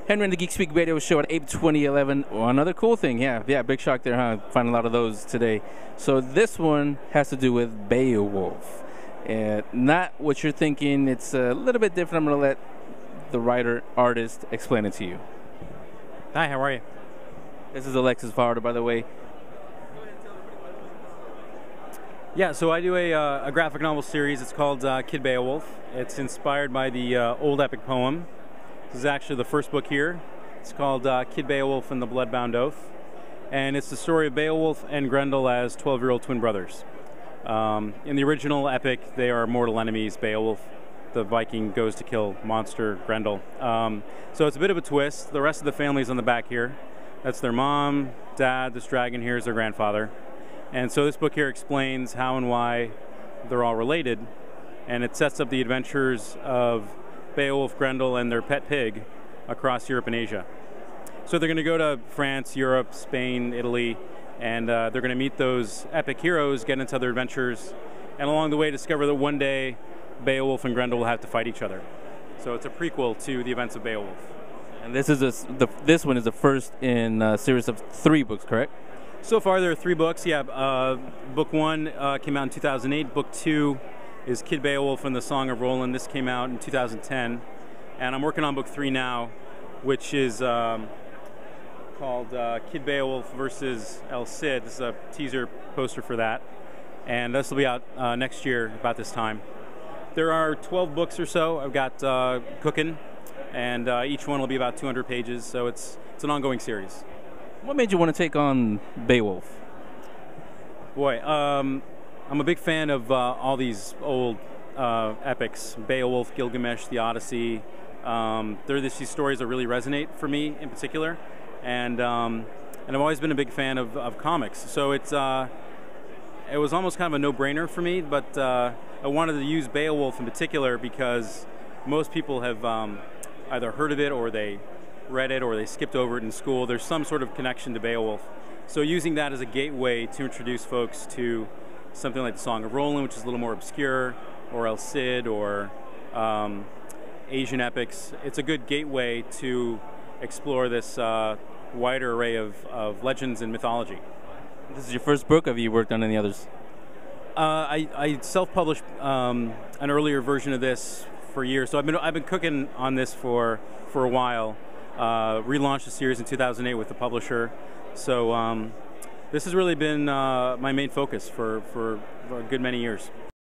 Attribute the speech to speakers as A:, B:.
A: Henry and the Geek Speak Radio Show at APE 2011. Well, another cool thing, yeah, big shock there, huh? Find a lot of those today. So this one has to do with Beowulf. Not what you're thinking. It's a little bit different. I'm going to let the writer, artist, explain it to you.
B: Hi, how are you?
A: This is Alexis Fajardo, by the way.
B: Yeah, so I do a graphic novel series. It's called Kid Beowulf. It's inspired by the old epic poem. This is actually the first book here. It's called Kid Beowulf and the Bloodbound Oath. And it's the story of Beowulf and Grendel as 12-year-old twin brothers. In the original epic, they are mortal enemies. Beowulf, the Viking, goes to kill monster Grendel. So it's a bit of a twist. The rest of the family's on the back here. That's their mom, dad, this dragon here is their grandfather. And so this book here explains how and why they're all related. And it sets up the adventures of Beowulf, Grendel, and their pet pig across Europe and Asia. So they're going to go to France, Europe, Spain, Italy, and they're going to meet those epic heroes, get into their adventures, and along the way discover that one day Beowulf and Grendel will have to fight each other. So it's a prequel to the events of Beowulf.
A: And this is this one is the first in a series of 3 books, correct?
B: So far there are 3 books. Yeah, book 1 came out in 2008. Book 2 is Kid Beowulf and the Song of Roland. This came out in 2010. And I'm working on book 3 now, which is called Kid Beowulf versus El Cid. This is a teaser poster for that. And this will be out next year about this time. There are 12 books or so I've got cooking, and each one will be about 200 pages, so it's an ongoing series.
A: What made you want to take on Beowulf?
B: Boy, I'm a big fan of all these old epics, Beowulf, Gilgamesh, the Odyssey. There are these stories that really resonate for me in particular, and I've always been a big fan of comics. So it was almost kind of a no-brainer for me, but I wanted to use Beowulf in particular because most people have either heard of it or they read it or they skipped over it in school. There's some sort of connection to Beowulf. So using that as a gateway to introduce folks to something like the Song of Roland, which is a little more obscure, or El Cid, or Asian epics. It's a good gateway to explore this wider array of legends and mythology.
A: This is your first book, or have you worked on any others?
B: I self-published an earlier version of this for years, so I've been cooking on this for a while. Relaunched the series in 2008 with the publisher, so this has really been my main focus for a good many years.